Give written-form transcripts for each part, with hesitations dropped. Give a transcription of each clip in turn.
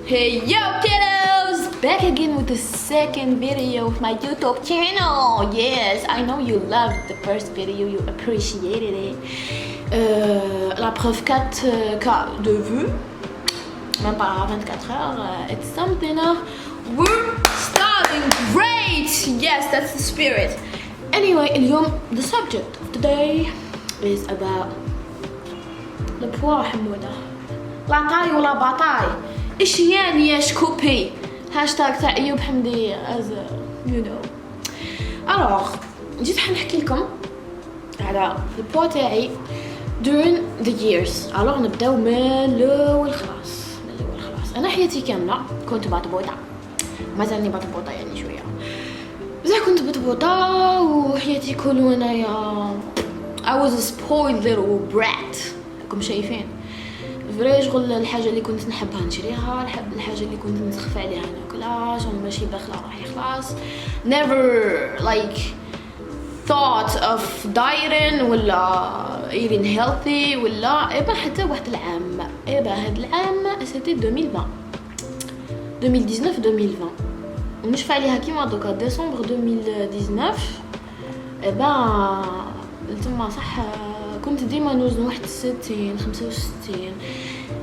Hey yo kiddos! Back again with the second video of my YouTube channel. Yes, I know you loved the first video, you appreciated it. La preuve 4K de vues, même pas 24 heures, it's something. We're starting great! Yes, that's the spirit. Anyway, اليوم the subject of the day is about le poids حمودة. لا طاي ولا باطاي. إيش يعني يا شكوبي؟ هاشتاج تاع أيوب حمدي as you know. Alors جيت حنحكي لكم على البوا تاعي during the years. Alors نبداو من الأول خلاص. أنا حياتي كاملة كنت بطبوطة. مازالني بطبوطة يعني شوية. بصح كنت بطبوطة وحياتي كله أنايا I was a spoiled little brat. راكم شايفين؟ فري شغل الحاجه اللي كنت نحبها نشريها، الحاجه اللي كنت نسخف عليها ناكلها، شغل ماشي داخله روحي خلاص. never like thought of dieting ولا eating healthy ولا إبا حتى واحد العام. إبا هاد العام سيتي 2020 2020 ونشفى عليها كيما دوكا ديسمبر 2019. إبا تما صح كنت ديما نوزن 61 65.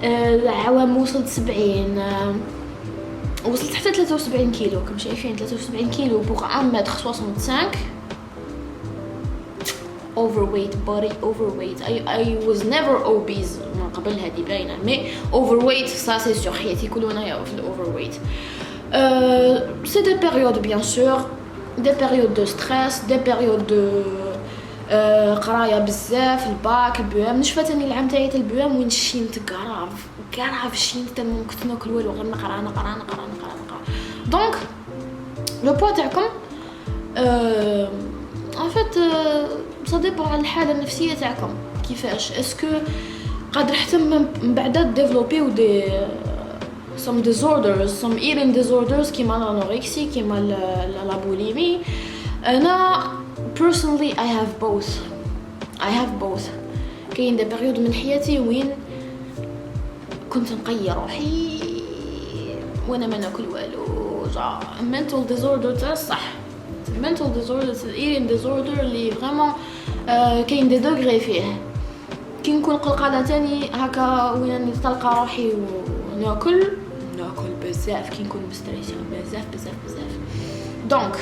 العوام وصلت 70، وصلت حتى 73 كيلو. كم شايفين 73 كيلو بوغ 1 متر 65. overweight body overweight. I was never obese من قبل هذه باينه، مي overweight ça c'est sûr. حياتي كلها انايا في overweight. c'est des périodes bien sûr, des périodes de stress, des périodes de قرايه بزاف، الباك، البوام. نشفى تاني العام تاعي تاع البوام وين شينت كراف شينت ما كنت ناكل والو غير نقرا. دونك لو بوا تاعكم ان فيت سا ديبون على الحاله النفسيه تاعكم كيفاش. اسكو قادر حتى من بعد ديفلوبيو دي some disorders, some eating disorders كيما الانوركسي كيما لا بوليمي. انا personally I have both. كاين دي بيريود من حياتي وين كنت نقير روحي وانا ما ناكل والو، جا mental disorder تاع صح. mental disorder eating disorder اللي فريمون كاين دي دوغري فيه. كي نكون قلقانه تاني هكا وين نتلقى روحي وناكل بزاف. كي نكون مستريسه بزاف. دونك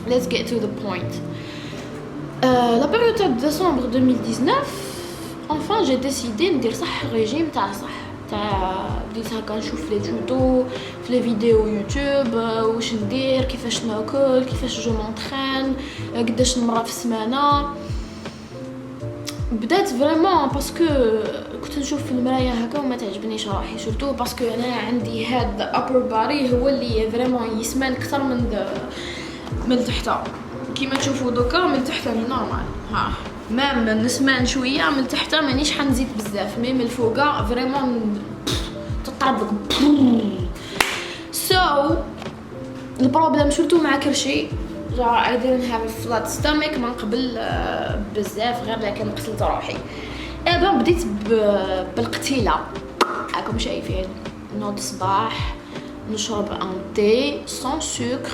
let's get to the point. La période de décembre 2019 enfin j'ai décidé ندير صح ريجيم تاع صح تاع بديت هكا نشوف لي توتو في لي فيديو يوتيوب واش ندير، كيفاش ناكل، كيفاش جو مونطرين، قداش مره في السمانه. بدات فريمون باسكو كنت نشوف في المرايه هكا وما تعجبنيش روحي، سورتو باسكو انا عندي هاد ابر باري هو اللي فريمون يسمن اكثر من تحت. كيما تشوفوا دوكا من تحت راني نورمال، ها مام نسمان شويه من تحت مانيش حنزيد بزاف، مي من الفوقا فريمون تطربق. سو البروبليم سورتو مع كرشي جا I didn't have a flat stomach من قبل بزاف، غير لكن قتلت روحي. ابا بديت بالقتيله راكم شايفين. نوض الصباح نشرب ان تي سون سكر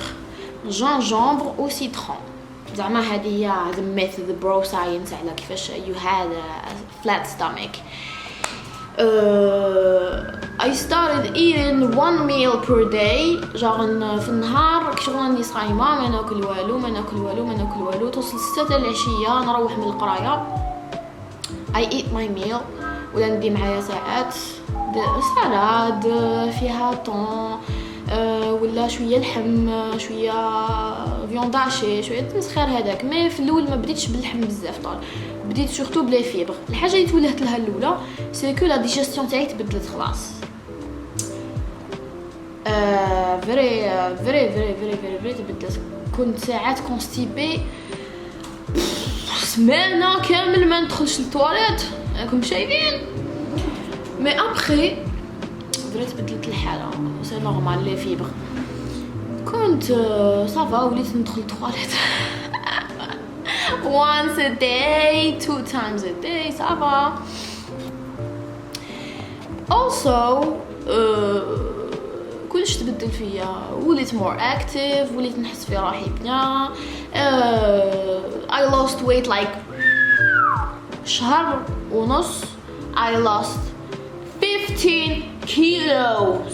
جانجومبر او سيترون. زعما هذه هي the myth the bro science على كيفاش you had a flat stomach. I started eating 1 meal per day. جارن في النهار كي راني صايمه ما ناكل والو توصل 6 تاع العشيه نروح من القرايه I eat my meal ولا ندي معايا ساعات سالاد فيها طون ولا شويه لحم شويه فيونداشي شويه تمسخير هذاك. مي في الاول ما بديتش باللحم بزاف طول، بديت سورتو بلي فيبر. الحاجه اللي تولهت لها الاولى سي كو لا ديجيستيون تاعي تبدلت خلاص. فري تبدلت. كنت ساعات كونستيبي سمانه كامل ما ندخلش للتواليت راكم شايفين. مي ابخي فري تبدلت الحاله، سي نورمال لي فيبر. كنت صافا وليت ندخل التواليت once a day 2 times a day صافا. also تبدل فيا وليت more active وليت نحس في روحي بيان I lost weight like شهر ونص I lost 15 kilos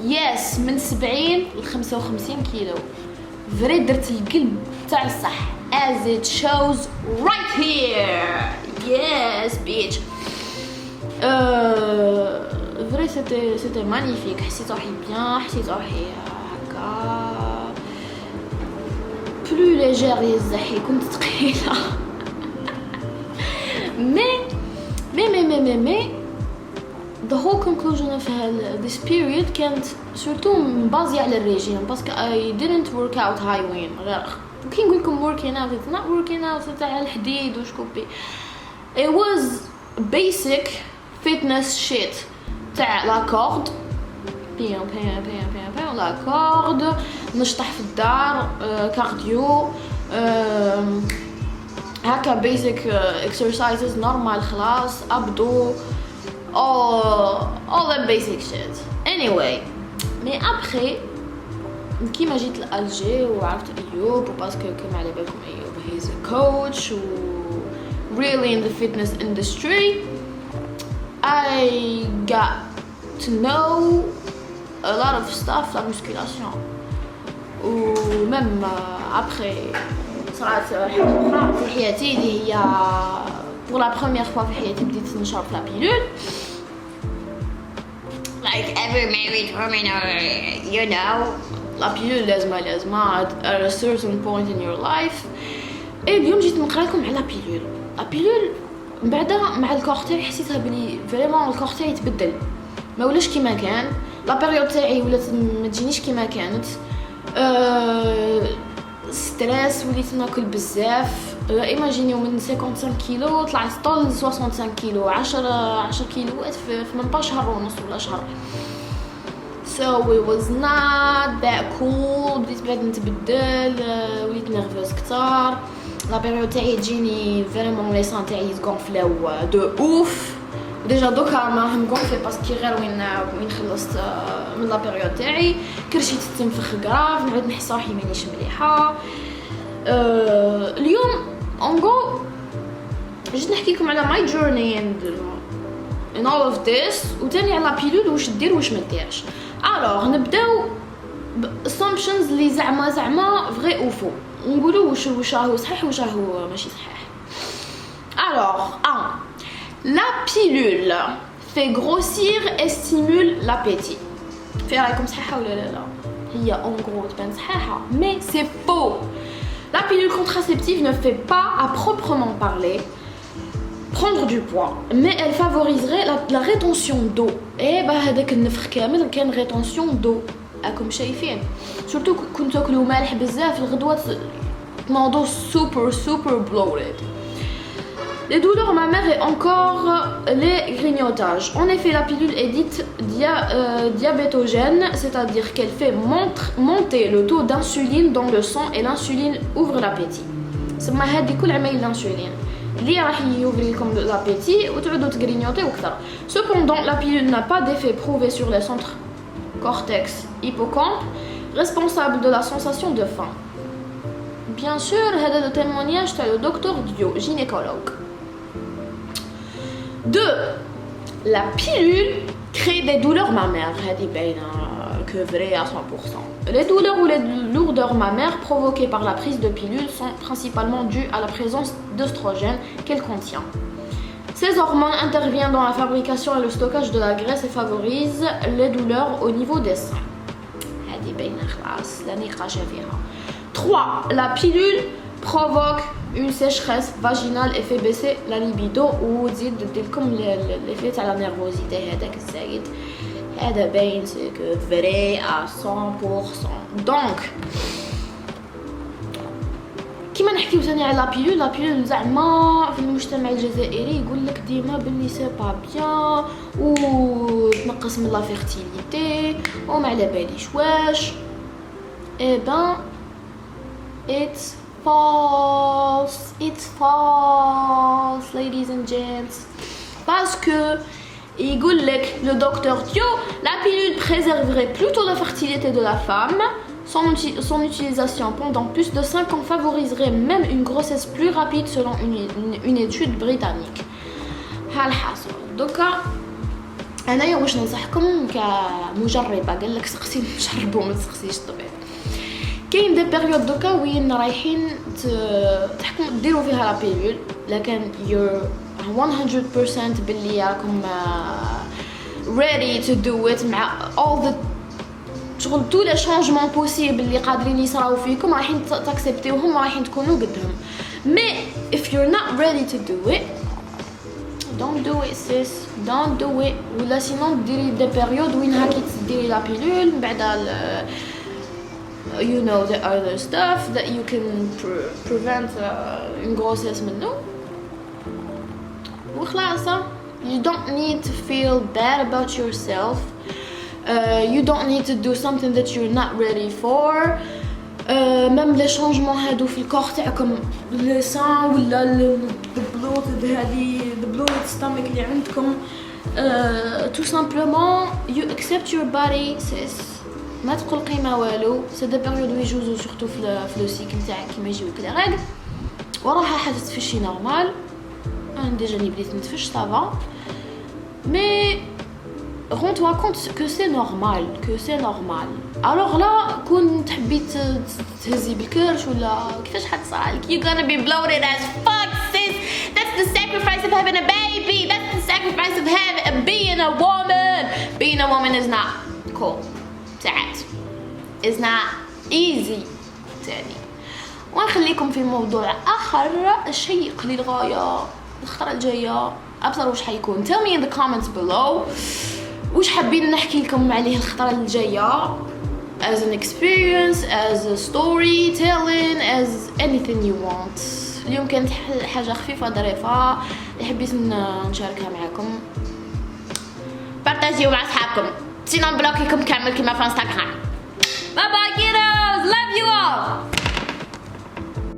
yes من 70 ل 55 كيلو فري درت القلب تاع الصح as it shows right here yes bitch فري c'était magnifique حسيت روحي بيان حسيت روحي هكا بلو ليجير يزحي كنت ثقيله مي the whole conclusion of this period كانت surtout مبازية على الريجيم باسكو I didn't work out هايوين غير كي نقول لكم working out it's not working out تاع الحديد وشكوبي it was basic fitness shit تاع لا كورد بيان لا كورد نشطح في الدار كارديو هكا basic exercises normal خلاص أبدو all that basic shit anyway mais après كيما جيت لألجي وعرفت أيوب وباسكو كما على بالكم أيوب he's a coach و really in the fitness industry I got to know a lot of stuff la musculation و même après صارت حاجة أخرى في حياتي اللي هي pour la première fois في حياتي بديت نشرب لا بيلول like every married woman or you know لا بيلول لازمة at a certain point in your life اليوم جيت نقرا لكم على لا بيلول من بعدها مع الكور تاعي حسيتها بلي فريمون الكور تاعي تبدل ما ولاش كيما كان لا بيريود تاعي ولات ما تجينيش كيما كانت ستريس وليت ناكل بزاف ايماجينيو من 55 كيلو طلعت طول 65 كيلو 10 كيلوات في من شهر ونص ولا شهر so it was not that cool بديت بعد نتبدل وليت نيرفوز كتار لا بيريود تاعي تجيني فريمون لي سان تاعي يتغونفلاو دو اوف ديجا دوكا ما هم غونفلي باسكو غير وين خلصت من لا بيريود تاعي كرشي تنفخ غراف نعود نحس روحي مانيش مليحه اليوم اونغو جيت نحكي لكم على ماي جورني and all of this وتاني على بيلول واش دير واش ما ديرش الوغ نبداو assumptions اللي زعما فري او فو نقولوا واش راهو صحيح واش راهو ماشي صحيح الوغ la pilule fait grossir et stimule l'appétit في رايكم صحيحه ولا لا هي en gros تبان صحيحه mais c'est faux la pilule contraceptive ne fait pas à proprement parler prendre du poids mais elle favoriserait la rétention d'eau et هذاك النفخ كامل كان rétention d'eau راكم شايفين surtout كنت تاكلوا مالح بزاف الغدوات تنوضوا super bloated. Les douleurs mammaires et encore les grignotages. En effet, la pilule est dite diabétogène, c'est-à-dire qu'elle fait monter le taux d'insuline dans le sang et l'insuline ouvre l'appétit. سما هذه كل عمايل l'insuline اللي راح يوفري لكم l'appétit وتعودوا تغرينيوتي وكثر. Cependant, la pilule n'a pas d'effet prouvé sur les centres cortex hippocampe responsable de la sensation de faim. Bien sûr, هذا le témoignage de le docteur Dio, gynécologue. 2. La pilule crée des douleurs mammaires. Que vrai à 100%. Les douleurs ou les lourdeurs mammaires provoquées par la prise de pilule sont principalement dues à la présence d'œstrogène qu'elle contient. Ces hormones interviennent dans la fabrication et le stockage de la graisse et favorisent les douleurs au niveau des seins. 3. La pilule provoque une sécheresse vaginale et fait baisser la libido ou تزيد تديلكم l'effet تاع la nervosité هذاك الزايد هذا باين سي كو فري à 100%. Donc كيما نحكيو ثاني على لا بيلول زعما في المجتمع الجزائري يقول لك ديما بلي سي با بيان و تنقص من لا فيرتيليتي وما على باليش واش اي بان it's false ladies and gents parce que يقول لك le docteur Dio la pilule préserverait plutôt la fertilité de la femme. Son utilisation pendant plus de 5 ans favoriserait même une grossesse plus rapide selon une étude britannique. هالحاصل دوكا انايا واش ننصحكم كمجربه قال لك سقسي نجربوا ما تسقسيش الطبيب. كاين دي بيريود دوكا وين رايحين تحكموا ديروا فيها لا بيلول لكن you're 100% باللي راكم ready to do it مع all the شغل تو لي شانجمون بوسيبل اللي قادرين يصراو فيكم رايحين تاكسبتيوهم ورايحين تكونوا قدهم. مي if you're not ready to do it don't do it sis, don't do it. ولا سينون ديري دي بيريود وين هاكي تديري لا بيلول من بعد you know the other stuff that you can prevent une grossesse منه وخلاص. You don't need to feel bad about yourself. You don't need to do something that you're not ready for. même les changements هادو في الكور تاعكم لي سان ولا البلوط هذه البلوط ستامك اللي عندكم tout simplement you accept your body sis. ما تقلقي ما والو. سي دي بيريود يجوزو سورتو في لو سيكل تاعك كيما يجيوك لي ريغل وراها حاجه تفشي نورمال. انا ديجا بديت نتفش صافا مي rends-toi compte que c'est normal. alors là كون تحبي تهزي بالكرش ولا كيفاش حتصرالك you gonna be bloated as fuck sis. that's the sacrifice of having a baby. that's the sacrifice of being a woman. being a woman is not cool ساعات is not easy تاني. ونخليكم في موضوع آخر شيق للغاية الخطرة الجاية أبصر وش حيكون. tell me in the comments below وش حابين نحكي لكم عليه الخطرة الجاية as an experience, as a storytelling, as anything you want. اليوم كانت حاجة خفيفة ظريفة اللي حبيت نشاركها معكم. بارتاجيو مع أصحابكم سينو نبلوكيكم كامل كيما في انستغرام. باي باي كيدوز love you all.